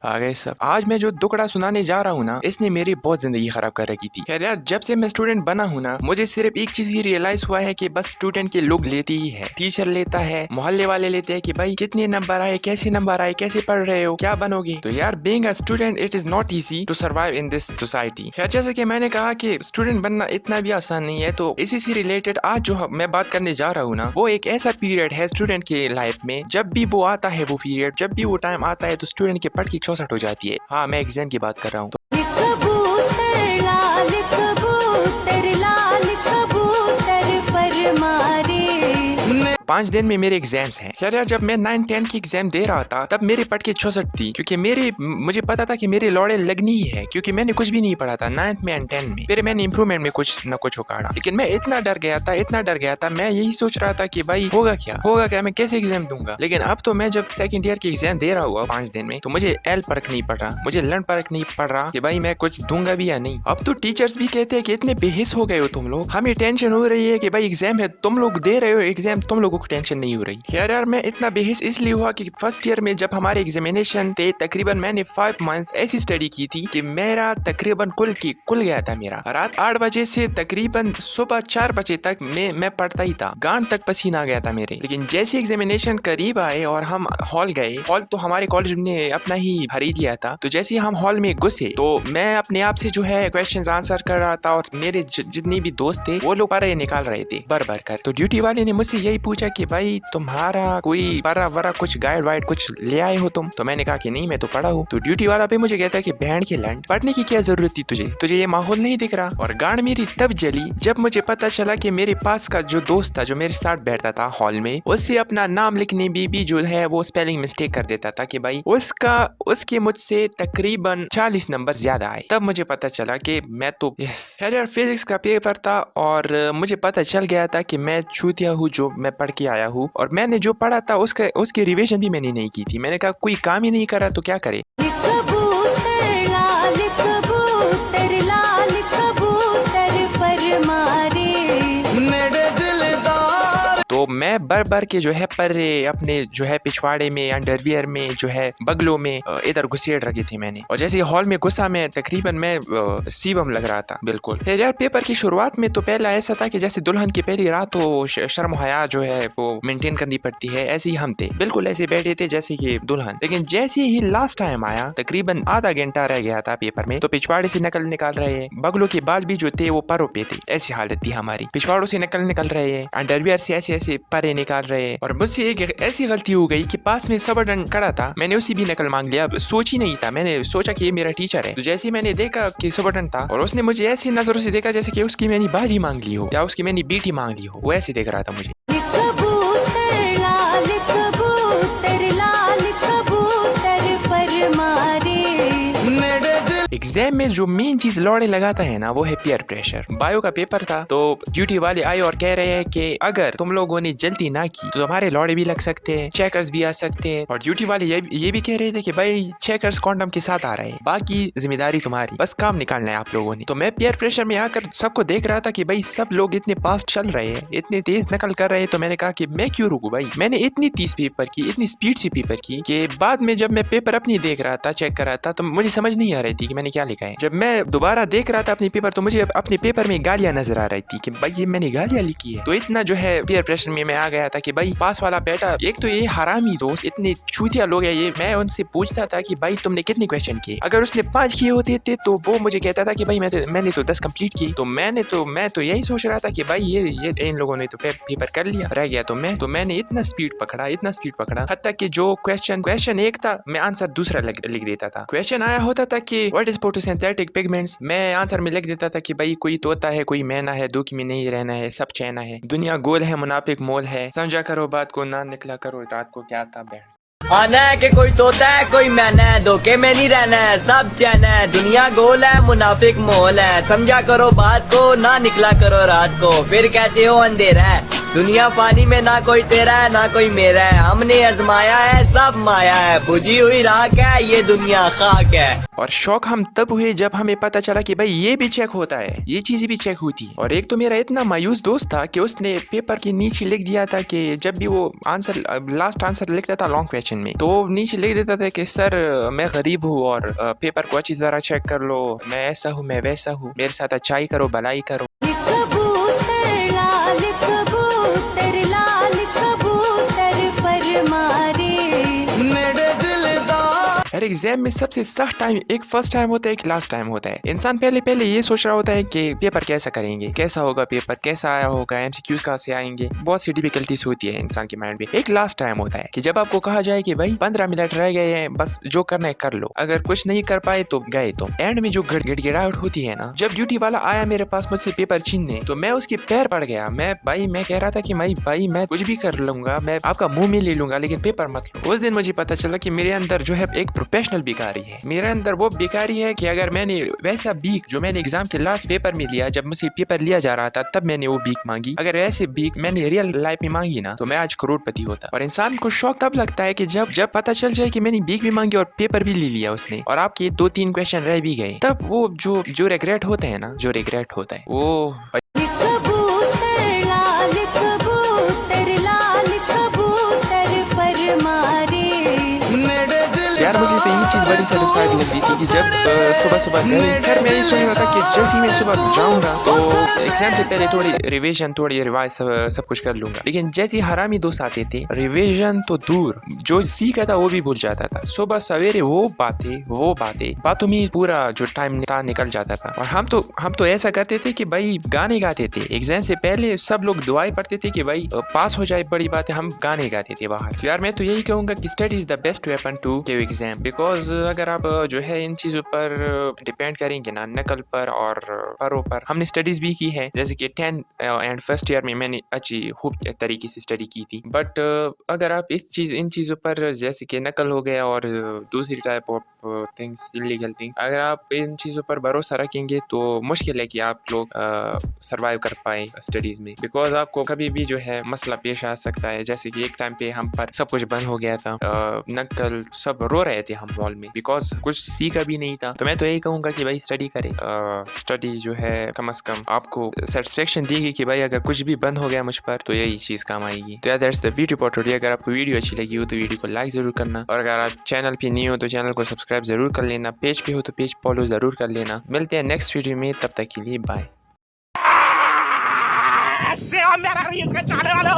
आ गए सब। आज मैं जो दुकड़ा सुनाने जा रहा हूँ ना, इसने मेरी बहुत जिंदगी खराब कर रखी थी। खैर यार, जब से मैं स्टूडेंट बना हूँ ना, मुझे सिर्फ एक चीज ही रियलाइज हुआ है कि बस स्टूडेंट के लोग लेते ही है। टीचर लेता है, मोहल्ले वाले लेते हैं कि भाई कितने नंबर आए, कैसे नंबर आए, कैसे पढ़ रहे हो, क्या बनोगे। तो यार, being a student it is not easy to survive in this society. खैर, जैसे कि मैंने कहा कि स्टूडेंट बनना इतना भी आसान नहीं है, तो इसी से रिलेटेड आज जो मैं बात करने जा रहा हूँ ना, वो एक ऐसा पीरियड है स्टूडेंट के लाइफ में, जब भी वो आता है, वो पीरियड जब भी वो टाइम आता है, तो स्टूडेंट के पढ़ की चौसट हो जाती है। हाँ, मैं एग्जाम की बात कर रहा हूँ। 5 दिन में मेरे एग्जाम्स हैं। खैर यार, जब मैं 9-10 की एग्जाम दे रहा था, तब मेरे पढ़ के 64 थी, क्योंकि मुझे पता था कि मेरे लौड़े लगनी ही है, क्योंकि मैंने कुछ भी नहीं पढ़ा था 9th में एंड 10 में। फिर मैंने इंप्रूवमेंट में कुछ न कुछ उखाड़ा, लेकिन मैं इतना डर गया था, मैं यही सोच रहा था कि भाई होगा क्या, मैं कैसे एग्जाम दूंगा। लेकिन अब तो मैं जब सेकंड ईयर की एग्जाम दे रहा हुआ 5 दिन में, तो मुझे एल परख नहीं पड़ रहा, मुझे लड़ परख नहीं पड़ रहा कि भाई मैं कुछ दूंगा भी या नहीं। अब तो टीचर्स भी कहते हैं कि इतने बेहिस हो गए हो तुम लोग, हमें टेंशन हो रही है कि भाई एग्जाम है, तुम लोग दे रहे हो एग्जाम, तुम लोगों को टेंशन नहीं हो रही। यार, मैं इतना बेहिस इसलिए हुआ कि फर्स्ट ईयर में जब हमारे एग्जामिनेशन थे, तकरीबन मैंने 5 मंथ्स ऐसी स्टडी की थी कि मेरा तकरीबन कुल गया था। मेरा रात 8 बजे से तकरीबन सुबह 4 बजे तक मैं पढ़ता ही था, गांड तक पसीना आ गया था मेरे। लेकिन जैसे एग्जामिनेशन करीब आए और हम हॉल गए, हॉल तो हमारे कॉलेज ने अपना ही खरीद लिया था, तो जैसे हम हॉल में घुसे तो मैं अपने आप से जो है क्वेश्चंस आंसर कर रहा था, और मेरे जितने भी दोस्त थे वो लोग पढ़े निकाल रहे थे भर कर। तो ड्यूटी वाले ने मुझसे यही पूछा कि भाई तुम्हारा कोई परा वरा कुछ गाइड वाइड कुछ ले आए हो तुम? तो मैंने कहा कि नहीं, मैं तो पढ़ा हूँ। तो ड्यूटी वाला भी मुझे कहता है कि बैंड के लैंड, पढ़ने की क्या जरूरत थी तुझे ये माहौल नहीं दिख रहा। और गांड मेरी तब जली जब मुझे पता चला कि मेरे पास का जो दोस्त था, जो मेरे साथ बैठता था हॉल में, उससे अपना नाम लिखने भी जो है वो स्पेलिंग मिस्टेक कर देता था कि भाई उसके मुझसे तकरीबन 40 नंबर ज्यादा आए। तब मुझे पता चला कि मैं तो यार फिजिक्स का पेपर था, और मुझे पता चल गया था कि मैं चूतिया हूँ जो मैं पढ़ के आया हूँ, और मैंने जो पढ़ा था उसकी रिवीजन भी मैंने नहीं की थी। मैंने कहा कोई काम ही नहीं करा तो क्या करे। तो मैं बर के जो है पर्रे अपने जो है पिछवाड़े में, अंडरवियर में, जो है बगलों में इधर घुसेड़ रखी थी मैंने। और जैसे हॉल में घुसा मैं, तकरीबन मैं सीवम लग रहा था बिल्कुल। फिर यार, पेपर की शुरुआत में तो पहला ऐसा था कि जैसे दुल्हन की पहली रात हो, शर्म हया जो है वो मेंटेन करनी पड़ती है, ऐसे ही हम थे, बिल्कुल ऐसे बैठे थे जैसे कि दुल्हन। लेकिन जैसे ही लास्ट टाइम आया, तकरीबन आधा घंटा रह गया था पेपर में, तो पिछवाड़े से नकल निकाल रहे हैं, बगलों के बाल भी जो थे वो परों पे थे, ऐसी हालत थी हमारी। पिछवाड़ों से निकल रहे हैं, अंडरवियर से ऐसे परे निकाल रहे हैं। और मुझसे एक ऐसी गलती हो गई कि पास में सबर्डन खड़ा था, मैंने उसी भी नकल मांग लिया। सोच ही नहीं था, मैंने सोचा कि ये मेरा टीचर है। तो जैसे मैंने देखा कि सबर्डन था, और उसने मुझे ऐसी नजरों से देखा जैसे कि उसकी मैंने बाजी मांग ली हो या उसकी मैंने बेटी मांग ली हो, वो ऐसे देख रहा था मुझे। एग्जाम में जो मेन चीज लौड़े लगाता है ना, वो है पीयर प्रेशर। बायो का पेपर था, तो ड्यूटी वाले आए और कह रहे हैं कि अगर तुम लोगों ने जल्दी ना की तो तुम्हारे लौड़े भी लग सकते हैं, चेकर्स भी आ सकते हैं। और ड्यूटी वाले ये भी कह रहे थे कि भाई चेकर्स कॉन्डम के साथ आ रहे हैं, बाकी जिम्मेदारी तुम्हारी, बस काम निकालना है आप लोगों ने। तो मैं पीयर प्रेशर में आकर सबको देख रहा था कि भाई सब लोग इतने फास्ट चल रहे हैं, इतने तेज नकल कर रहे हैं, तो मैंने कहा कि मैं क्यों रुकूं भाई। मैंने इतनी तेज पेपर की, इतनी स्पीड से पेपर की कि बाद में जब मैं पेपर अपनी देख रहा था, चेक कर रहा था, तो मुझे समझ नहीं आ रही थी कि मैंने क्या लिखा है। जब मैं दोबारा देख रहा था अपने पेपर, तो मुझे अपने पेपर में गालियां नजर आ रही थी कि भाई ये मैंने गालियां लिखी है। तो इतना जो है पीयर प्रेशर में मैं आ गया था कि भाई पास वाला बेटा, एक तो ये हरामी दोस्त, इतने चूतिया लोग हैं ये। मैं उनसे पूछता था कि भाई तुमने कितने क्वेश्चन किए, अगर उसने 5 किए होते थे तो वो मुझे कहता था कि भाई मैंने तो 10 कंप्लीट की। तो मैं तो यही सोच रहा था कि भाई ये इन लोगों ने तो पेपर कर लिया, रह गया तो मैंने इतना स्पीड पकड़ा, हद तक कि जो क्वेश्चन एक था, मैं आंसर दूसरा लिख देता था। क्वेश्चन आया होता था कि व्हाट इज फोटोसिंथेटिक पिगमेंट्स, मैं आंसर में लिख देता था कि भाई कोई तोता है, कोई मैना है, दुख में नहीं रहना है, सब चैना है, दुनिया गोल है, मुनाफिक मोल है, समझा करो बात को, ना निकला करो रात को, क्या था बैंड। आना है कि कोई तोता है, कोई मैना है, धोखे में नहीं रहना है, सब चैना है, दुनिया गोल है, मुनाफिक मोल है, समझा करो बात को, ना निकला करो रात को, फिर कहते हो अंधेरा है। दुनिया पानी में ना कोई तेरा है ना कोई मेरा है, हमने आजमाया है सब माया है, बुझी हुई राख है ये दुनिया खाक है। और शौक हम तब हुए जब हमें पता चला कि भाई ये भी चेक होता है, ये चीजें भी चेक होती है। और एक तो मेरा इतना मायूस दोस्त था कि उसने पेपर के नीचे लिख दिया था कि जब भी वो आंसर लास्ट आंसर लिखता था लॉन्ग क्वेश्चन में, तो नीचे लिख देता था कि सर मैं गरीब हूँ और पेपर को अच्छी तरह चेक कर लो, मैं ऐसा हूँ मैं वैसा हूँ, मेरे साथ अच्छाई करो भलाई करो। हर एग्जाम में सबसे सख्त टाइम एक फर्स्ट टाइम होता है एक लास्ट टाइम होता है। इंसान पहले पहले ये सोच रहा होता है कि पेपर कैसा करेंगे, कैसा होगा पेपर, कैसा आया होगा, एमसीक्यूज कहाँ से आएंगे, बहुत सी डिफिकल्टीज होती है इंसान के माइंड में। एक लास्ट टाइम होता है कि जब आपको कहा जाए कि भाई 15 मिनट रह गए हैं, बस जो करना है कर लो, अगर कुछ नहीं कर पाए तो गए। तो एंड में जो गिड़गिड़ाहट होती है ना, जब ड्यूटी वाला आया मेरे पास मुझसे पेपर छीनने, तो मैं उसके पैर पड़ गया। मैं कह रहा था कि भाई मैं कुछ भी कर लूंगा, मैं आपका मुंह में ले लूंगा, लेकिन पेपर मत लो। उस दिन मुझे पता चला कि मेरे अंदर जो है एक प्रोफेशनल बेकारी है। मेरे अंदर वो बेकारी है कि अगर मैंने वैसा बीक जो मैंने एग्जाम के लास्ट पेपर में लिया, जब मुझे पेपर लिया जा रहा था तब मैंने वो बीक मांगी, अगर ऐसे बीक मैंने रियल लाइफ में मांगी ना, तो मैं आज करोड़पति होता। और इंसान को शौक तब लगता है कि जब पता चल जाए कि मैंने बीक भी मांगी और पेपर भी ले लिया उसने, और आपके 2-3 क्वेश्चन रह भी गए, तब वो जो रिग्रेट होता है ना, जो रिग्रेट होता है वो यार। मुझे तो यही चीज़ बड़ी सेटिस्फाइड लगती थी कि जब सुबह सुबह घर मैं ये सोच रहा था कि जैसे ही मैं सुबह जाऊंगा तो एग्जाम से पहले थोड़ी रिवीजन थोड़ी रिवाइज सब कुछ कर लूंगा, लेकिन जैसे ही हरामी दोस्त आते थे, रिवीजन तो दूर, जो सीखा था वो भी भूल जाता था। सुबह सवेरे वो बातों में पूरा जो टाइम था निकल जाता था। और हम तो ऐसा करते थे कि भाई गाने गाते थे एग्जाम से पहले, सब लोग दुआएं पढ़ते थे कि भाई पास हो जाए, बड़ी बात है, हम गाने गाते थे बाहर। तो यार मैं तो यही कहूंगा कि study is the best weapon to give exam, because अगर आप जो है इन चीजों पर डिपेंड करेंगे ना, नकल पर और परों पर। हमने स्टडीज भी की है, जैसे कि 10th एंड फर्स्ट ईयर में मैंने अच्छी खूब तरीके से स्टडी की थी, बट अगर आप इन चीजों पर, जैसे कि नकल हो गया और दूसरी type of things, illegal things, अगर आप इन चीजों पर भरोसा रखेंगे तो मुश्किल है कि आप लोग सरवाइव कर पाए स्टडीज में, बिकॉज आपको कभी भी जो है मसला पेश आ सकता है। जैसे कि एक टाइम पे हम पर सब कुछ बंद हो गया था, नकल सब रो रहे थे हम मॉल में, बिकॉज कुछ सीखा भी नहीं था। तो मैं तो यही कहूंगा कि भाई स्टडी करें, स्टडी जो है कम से कम आपको सेटिस्फेक्शन देगी कि भाई अगर कुछ भी बंद हो गया मुझ पर तो यही चीज काम आएगी। तो that's the video for today. अगर आपको वीडियो अच्छी लगी हो तो वीडियो को लाइक जरूर करना, और अगर आप चैनल पे नहीं हो तो चैनल को सब्सक्राइब जरूर कर लेना, पेज पे हो तो पेज फॉलो जरूर कर लेना। मिलते हैं नेक्स्ट वीडियो में, तब तक के लिए बाय। मेरा रील का चालने वाला